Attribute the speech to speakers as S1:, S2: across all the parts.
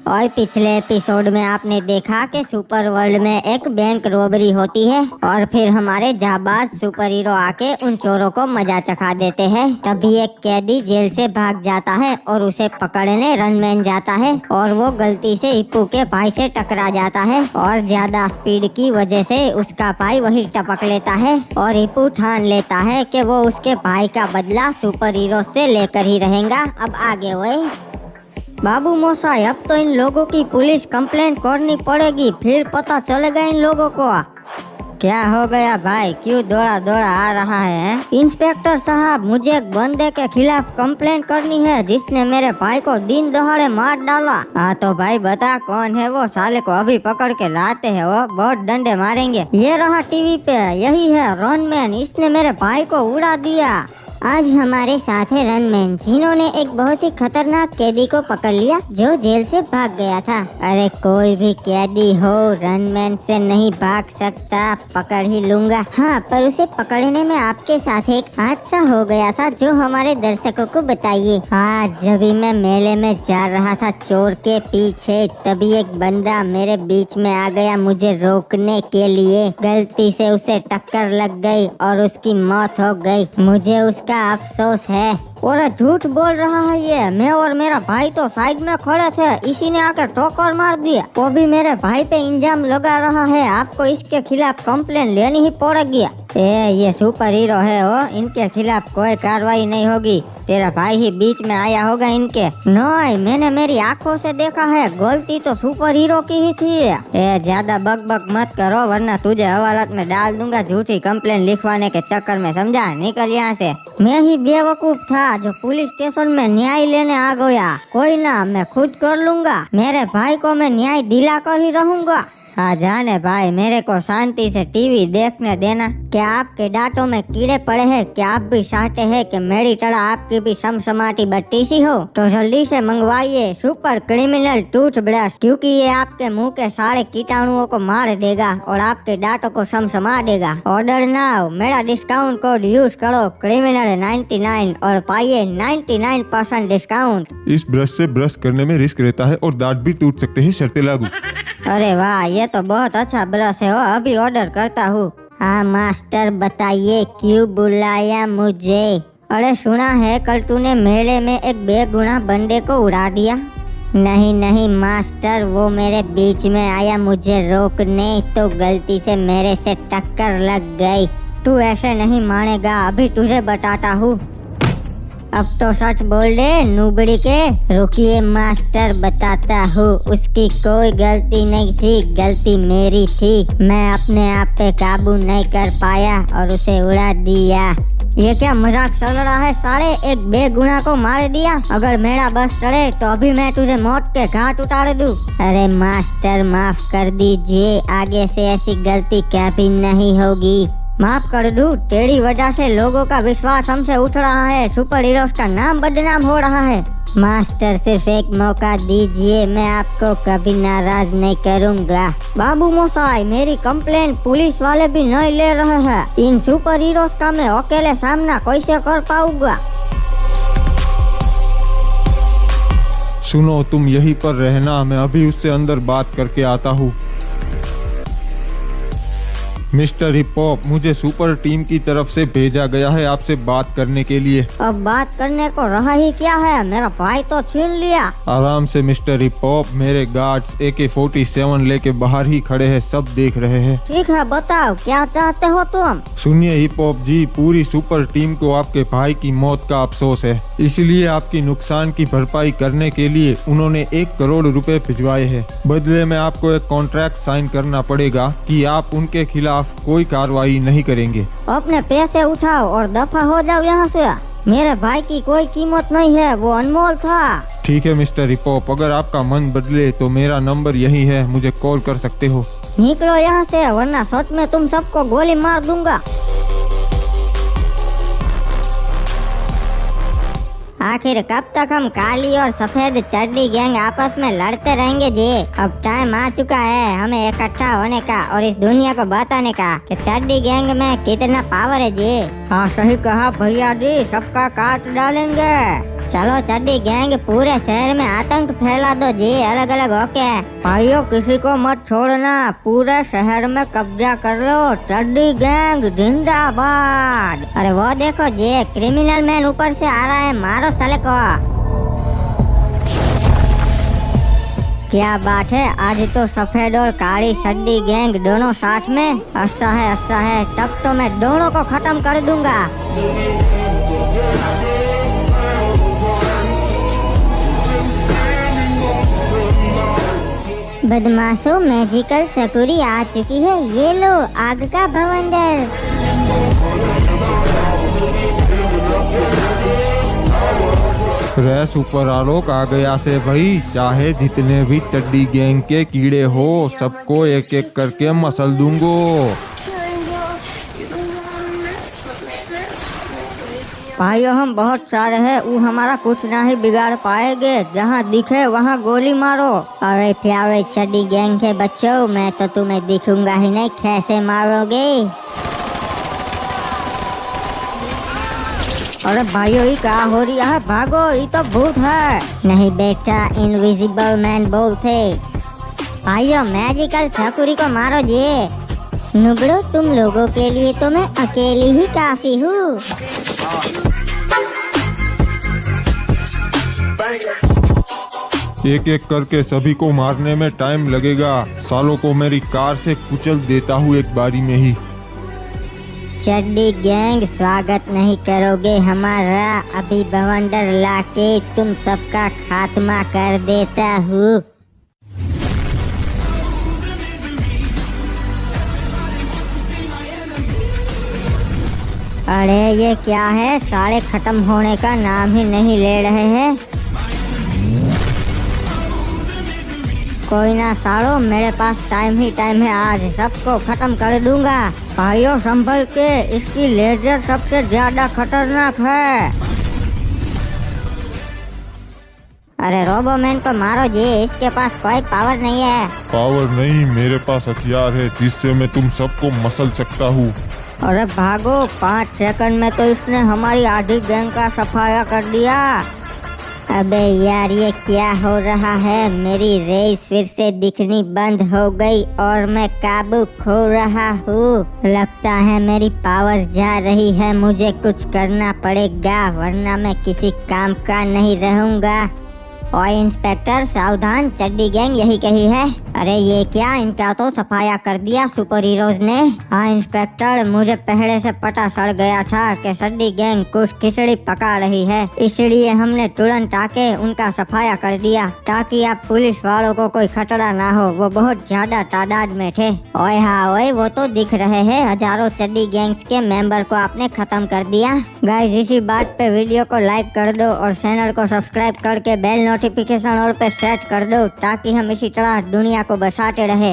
S1: और पिछले एपिसोड में आपने देखा कि सुपर वर्ल्ड में एक बैंक रॉबरी होती है और फिर हमारे जाबाज सुपर हीरो आके उन चोरों को मजा चखा देते हैं। तभी एक कैदी जेल से भाग जाता है और उसे पकड़ने रनमैन जाता है और वो गलती से हिप्पू के भाई से टकरा जाता है और ज्यादा स्पीड की वजह से उसका भाई वही टपक लेता है और हिप्पू ठान लेता है कि वो उसके भाई का बदला सुपर हीरो से लेकर ही रहेगा। अब आगे हुए बाबू मोसाई, अब तो इन लोगों की पुलिस कंप्लेंट करनी पड़ेगी, फिर पता चलेगा इन लोगों को। क्या हो गया भाई, क्यों दौड़ा दौड़ा आ रहा है? इंस्पेक्टर साहब, मुझे एक बंदे के खिलाफ कंप्लेंट करनी है जिसने मेरे भाई को दिन दहाड़े मार डाला। हाँ तो भाई बता कौन है वो, साले को अभी पकड़ के लाते हैं, वो बहुत डंडे मारेंगे। ये रहा टीवी पे, यही है रनमैन, इसने मेरे भाई को उड़ा दिया। आज हमारे साथ है रनमैन, जिन्होंने एक बहुत ही खतरनाक कैदी को पकड़ लिया जो जेल से भाग गया था। अरे कोई भी कैदी हो रनमैन से नहीं भाग सकता, पकड़ ही लूंगा। हाँ, पर उसे पकड़ने में आपके साथ एक हादसा हो गया था जो हमारे दर्शकों को बताइए। हाँ, जब भी मैं मेले में जा रहा था चोर के पीछे, तभी एक बंदा मेरे बीच में आ गया मुझे रोकने के लिए। गलती से उसे टक्कर लग गई और उसकी मौत हो गई। मुझे उसका अफसोस है। और झूठ बोल रहा है ये, मैं और मेरा भाई तो साइड में खड़े थे, इसी ने आकर ठोकर मार दिया। वो भी मेरे भाई पे इल्जाम लगा रहा है, आपको इसके खिलाफ कंप्लेंट लेनी ही पड़ेगी। ये सुपर हीरो है वो, इनके खिलाफ कोई कार्रवाई नहीं होगी। तेरा भाई ही बीच में आया होगा इनके। नहीं, मैंने मेरी आंखों से देखा है, गलती तो सुपर हीरो की ही थी। ज्यादा बक मत करो वरना तुझे हवालात में डाल दूंगा झूठी कंप्लेंट लिखवाने के चक्कर में, समझा? निकल यहाँ से। मैं ही बेवकूफ था जो पुलिस स्टेशन में न्याय लेने आ गया। कोई ना, मैं खुद कर लूंगा, मेरे भाई को मैं न्याय दिला कर ही रहूंगा। हाँ जाने भाई, मेरे को शांति से टीवी देखने देना। क्या आपके दांतों में कीड़े पड़े हैं? क्या आप भी चाहते हैं कि मेरी तरह आपकी भी समसमाटी बट्टी सी हो? तो जल्दी से मंगवाइए सुपर क्रिमिनल टूथब्रश, क्योंकि ये आपके मुंह के सारे कीटाणुओं को मार देगा और आपके दांतों को समसमा देगा। ऑर्डर नाउ, मेरा डिस्काउंट कोड यूज करो क्रिमिनल 99 और पाइए 99% डिस्काउंट।
S2: इस ब्रश से ब्रश करने में रिस्क रहता है और दांत भी टूट सकते हैं, शर्तें लागू।
S1: अरे वाह, ये तो बहुत अच्छा ब्रश है, अभी ऑर्डर करता हूँ। हाँ मास्टर, बताइए क्यों बुलाया मुझे? अरे सुना है कल तूने मेले में एक बेगुनाह बंदे को उड़ा दिया। नहीं मास्टर, वो मेरे बीच में आया मुझे रोकने, तो गलती से मेरे से टक्कर लग गई। तू ऐसे नहीं मानेगा, अभी तुझे बताता हूँ। अब तो सच बोल दे नूबड़ी के। रुकिए मास्टर, बताता हूँ। उसकी कोई गलती नहीं थी, गलती मेरी थी। मैं अपने आप पे काबू नहीं कर पाया और उसे उड़ा दिया। ये क्या मजाक चल रहा है साले? एक बेगुनाह को मार दिया। अगर मेरा बस चढ़े तो अभी मैं तुझे मौत के घाट उतार दूं। अरे मास्टर, माफ कर दीजिए, आगे से ऐसी गलती कभी नहीं होगी। माफ कर दूं, तेरी वजह से लोगों का विश्वास हमसे उठ रहा है, सुपर हीरोज का नाम बदनाम हो रहा है। मास्टर, सिर्फ एक मौका दीजिए, मैं आपको कभी नाराज नहीं करूंगा। बाबू मोसाई, मेरी कंप्लेंट पुलिस वाले भी नहीं ले रहे हैं। इन सुपर हीरोज का मैं अकेले सामना कैसे कर पाऊंगा?
S2: सुनो, तुम यहीं पर रहना, मैं अभी उससे अंदर बात करके आता हूँ। मिस्टर हिप हॉप, मुझे सुपर टीम की तरफ से भेजा गया है आपसे बात करने के लिए।
S1: अब बात करने को रहा ही क्या है, मेरा भाई तो छीन लिया।
S2: आराम से मिस्टर हिप हॉप, मेरे गार्ड्स AK-47 लेके बाहर ही खड़े हैं, सब देख रहे हैं।
S1: ठीक है, बताओ क्या चाहते हो तुम?
S2: सुनिए हिप हॉप जी, पूरी सुपर टीम को आपके भाई की मौत का अफसोस है, इसलिए आपकी नुकसान की भरपाई करने के लिए उन्होंने 1 करोड़ रुपए भिजवाए हैं। बदले में आपको एक कॉन्ट्रैक्ट साइन करना पड़ेगा कि आप उनके खिलाफ कोई कार्रवाई नहीं करेंगे।
S1: अपने पैसे उठाओ और दफा हो जाओ यहाँ से। मेरे भाई की कोई कीमत नहीं है, वो अनमोल था।
S2: ठीक है मिस्टर हिप हॉप, अगर आपका मन बदले तो मेरा नंबर यही है, मुझे कॉल कर सकते हो।
S1: निकलो यहाँ से, वरना सच में तुम सबको गोली मार दूंगा। आखिर कब तक हम काली और सफेद चड्डी गैंग आपस में लड़ते रहेंगे जी? अब टाइम आ चुका है हमें इकट्ठा होने का और इस दुनिया को बताने का कि चड्डी गैंग में कितना पावर है जी। हाँ सही कहा भैया जी, सबका काट डालेंगे। चलो चड्डी गैंग पूरे शहर में आतंक फैला दो जी, अलग अलग होके।
S3: भाइयों किसी को मत छोड़ना, पूरे शहर में कब्जा कर लो। चड्डी गैंग जिंदाबाद।
S1: अरे वो देखो जी, क्रिमिनल मैन ऊपर से आ रहा है, मारो साले को। क्या बात है, आज तो सफेद और काली चड्डी गैंग दोनों साथ में। अच्छा है, तब तो मैं दोनों को खत्म कर दूंगा। बदमाशों, मैजिकल सकुरी आ चुकी है, ये लो आग का भवंडर।
S2: रे सुपर आलोक आ गया से भाई, चाहे जितने भी चड्डी गैंग के कीड़े हो सबको एक एक करके मसल दूंगो।
S3: भाइयों हम बहुत सारे हैं, वो हमारा कुछ नहीं बिगाड़ पाएंगे। जहाँ दिखे वहाँ गोली मारो।
S1: अरे प्यारे चड्डी गैंग के बच्चों, मैं तो तुम्हें दिखूंगा ही नहीं, कैसे मारोगे।
S3: अरे भाइयों ये क्या हो रहा है, भागो, ये तो भूत है।
S1: नहीं बेटा, इनविजिबल मैन बोलते। भाइयों मैजिकल सकुरी को मारो जी। नुबड़ो, तुम लोगों के लिए तो मैं अकेली ही काफी हूँ।
S2: एक एक करके सभी को मारने में टाइम लगेगा। सालों को मेरी कार से कुचल देता हूँ एक बारी में ही।
S1: चड्डी गैंग स्वागत नहीं करोगे हमारा, अभी भवंडर लाके तुम सबका खात्मा कर देता हूँ। अरे ये क्या है, सारे खत्म होने का नाम ही नहीं ले रहे हैं। कोई ना सालो, मेरे पास टाइम ही टाइम है, आज सबको खत्म कर दूंगा।
S3: भाइयों संभल के, इसकी लेजर सबसे ज्यादा खतरनाक है।
S1: अरे रोबोमैन को मारो जी, इसके पास कोई पावर नहीं है।
S2: पावर नहीं, मेरे पास हथियार है जिससे मैं तुम सबको मसल सकता हूँ।
S3: अरे भागो, 5 सेकंड में तो इसने हमारी आधी गैंग का सफाया कर दिया।
S1: अबे यार, ये क्या हो रहा है, मेरी रेस फिर से दिखनी बंद हो गई और मैं काबू खो रहा हूँ। लगता है मेरी पावर जा रही है, मुझे कुछ करना पड़ेगा वरना मैं किसी काम का नहीं रहूँगा। ओए इंस्पेक्टर सावधान, चड्डी गैंग यही कही है। अरे ये क्या, इनका तो सफाया कर दिया सुपर हीरोज ने।
S3: हाँ इंस्पेक्टर, मुझे पहले से पता चल गया था कि चड्डी गैंग कुछ खिचड़ी पका रही है, इसलिए हमने तुरंत आके उनका सफाया कर दिया ताकि आप पुलिस वालों को कोई खतरा ना हो। वो बहुत ज्यादा तादाद में थे।
S1: ओए हाँ ओए, वो तो दिख रहे हैं, हजारों चड्डी गैंग्स के मेंबर को आपने खत्म कर दिया।
S3: गाइस इसी बात पे वीडियो को लाइक कर दो और चैनल को सब्सक्राइब करके बेल नोटिफिकेशन और पे सेट कर दो ताकि हम इसी तरह दुनिया को बचाते रहे।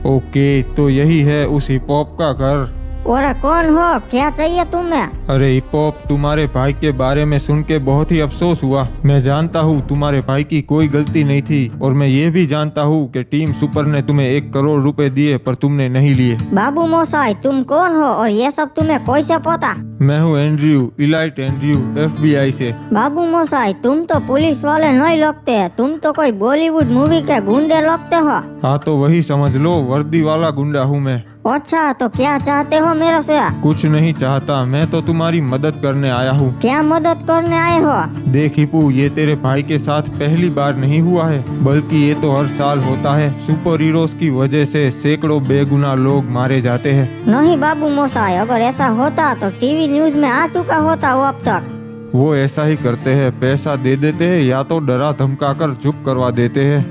S2: ओके, तो यही है उस हिप हॉप का घर।
S3: और कौन हो, क्या चाहिए तुम्हें?
S2: अरे हिप हॉप, तुम्हारे भाई के बारे में सुन के बहुत ही अफसोस हुआ। मैं जानता हूँ तुम्हारे भाई की कोई गलती नहीं थी और मैं ये भी जानता हूँ कि टीम सुपर ने तुम्हें 1 करोड़ रुपए दिए पर तुमने नहीं लिए।
S3: बाबू मोसाई, तुम कौन हो और ये सब तुम्हें कोई से पता?
S2: मैं हूँ एंड्रयू, इलाइट एंड्रयू, FBI से।
S3: बाबू मोसाई, तुम तो पुलिस वाले नहीं लगते, तुम तो कोई बॉलीवुड मूवी के गुंडे लगते हो।
S2: हाँ तो वही समझ लो, वर्दी वाला गुंडा हूँ मैं।
S3: अच्छा, तो क्या चाहते हो मेरे से?
S2: कुछ नहीं चाहता, मैं तो तुम्हारी मदद करने आया हूँ।
S3: क्या मदद करने आए हो?
S2: देख हिपू, ये तेरे भाई के साथ पहली बार नहीं हुआ है, बल्कि ये तो हर साल होता है। सुपर हीरोज की वजह से सैकड़ों बेगुनाह लोग मारे जाते हैं।
S3: नहीं बाबू मोसाई, अगर ऐसा होता तो टीवी न्यूज में आ चुका होता वो अब तक।
S2: वो ऐसा ही करते हैं, पैसा दे देते हैं या तो डरा धमका कर चुप करवा देते हैं।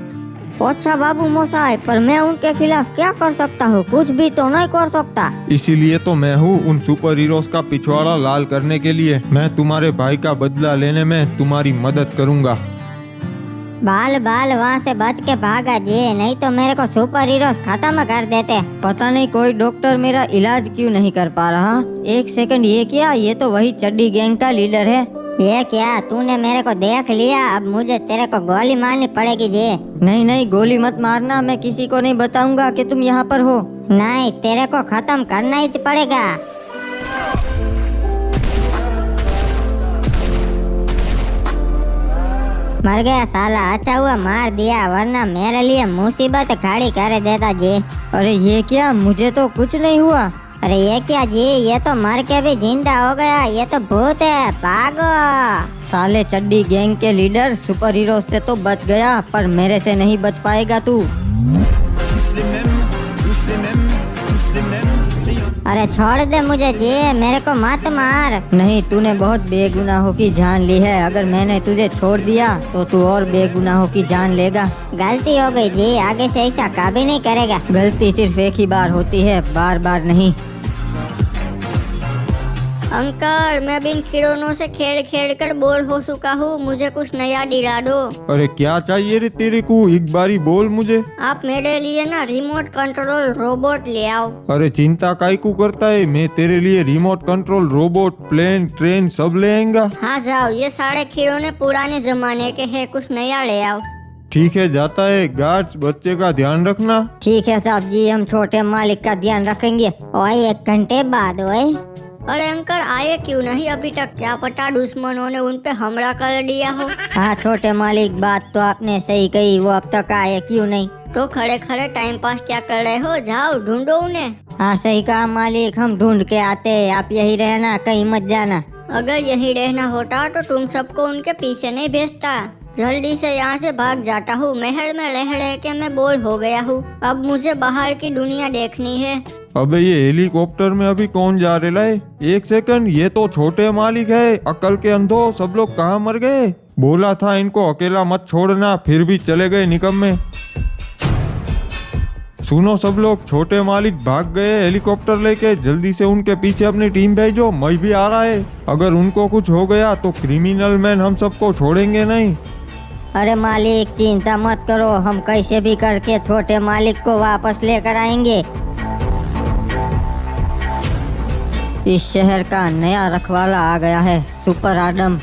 S3: अच्छा बाबू मोसाई, पर मैं उनके खिलाफ क्या कर सकता हूँ? कुछ भी तो नहीं कर सकता।
S2: इसीलिए तो मैं हूँ उन सुपर हीरोज का पिछवाड़ा लाल करने के लिए। मैं तुम्हारे भाई का बदला लेने में तुम्हारी मदद करूँगा।
S1: बाल बाल वहाँ से बच के भागा जी, नहीं तो मेरे को सुपर हीरोज खत्म कर देते।
S3: पता नहीं कोई डॉक्टर मेरा इलाज क्यों नहीं कर पा रहा। 1 सेकंड, ये क्या, ये तो वही चड्डी गैंग का लीडर है।
S1: ये क्या, तूने मेरे को देख लिया, अब मुझे तेरे को गोली मारनी पड़ेगी जी।
S3: नहीं नहीं, गोली मत मारना, मैं किसी को नहीं बताऊंगा कि तुम यहाँ पर हो।
S1: नहीं, तेरे को खत्म करना ही पड़ेगा। मर गया साला, अच्छा हुआ मार दिया, वरना मेरे लिए मुसीबत खड़ी कर देता जी।
S3: अरे ये क्या, मुझे तो कुछ नहीं हुआ।
S1: अरे ये क्या जी, ये तो मर के भी जिंदा हो गया, ये तो भूत है, भागो।
S3: साले चड्डी गैंग के लीडर सुपर हीरो से तो बच गया, पर मेरे से नहीं बच पाएगा तू।
S1: अरे छोड़ दे मुझे जी, मेरे को मत मार।
S3: नहीं, तूने बहुत बेगुनाहों की जान ली है। अगर मैंने तुझे छोड़ दिया तो तू और बेगुनाहों की जान लेगा।
S1: गलती हो गई जी, आगे से ऐसा कभी नहीं करेगा।
S3: गलती सिर्फ एक ही बार होती है, बार बार नहीं।
S4: अंकल, मैं भी इन खिलौनों से खेल खेल कर बोर हो चुका हूँ, मुझे कुछ नया दिला दो।
S2: अरे क्या चाहिए रे तेरे को, एक बारी बोल मुझे।
S4: आप मेरे लिए ना रिमोट कंट्रोल रोबोट ले आओ।
S2: अरे चिंता काई को करता है, मैं तेरे लिए remote control robot, plane, train सब ले आएगा।
S4: हाँ जाओ, ये सारे खिलौने पुराने जमाने के हैं, कुछ नया ले आओ।
S2: ठीक है, जाता है। गार्ड्स, बच्चे का ध्यान रखना।
S3: ठीक है साहब जी, हम छोटे मालिक का ध्यान रखेंगे।
S1: ओए 1 घंटे बाद ओए।
S4: अरे अंकल, आए क्यों नहीं अभी तक? क्या पता दुश्मनों ने उन पे हमला कर दिया हो।
S3: हाँ छोटे मालिक, बात तो आपने सही कही, वो अब तक आए क्यों नहीं।
S4: तो खड़े खड़े टाइम पास क्या कर रहे हो, जाओ ढूंढो उन्हें।
S3: हाँ सही कहा मालिक, हम ढूंढ के आते, आप यही रहना, कहीं मत जाना।
S4: अगर यही रहना होता तो तुम सबको उनके पीछे नहीं भेजता। जल्दी से यहाँ से भाग जाता हूँ, महल में रह रह के मैं बोर हो गया हूँ। अब मुझे बाहर की दुनिया देखनी है।
S2: अबे ये हेलीकॉप्टर में अभी कौन जा रहा है? 1 सेकंड, ये तो छोटे मालिक है। अकल के अंधो, सब लोग कहाँ मर गए? बोला था इनको अकेला मत छोड़ना, फिर भी चले गए निकम्मे। सुनो सब लोग, छोटे मालिक भाग गए हेलीकॉप्टर लेके। जल्दी से उनके पीछे अपनी टीम भेजो, मैं भी आ रहा है। अगर उनको कुछ हो गया तो क्रिमिनल मैन हम सबको छोड़ेंगे नहीं।
S3: अरे मालिक चिंता मत करो, हम कैसे भी करके छोटे मालिक को वापस लेकर आएंगे। इस शहर का नया रखवाला आ गया है, सुपर आदम।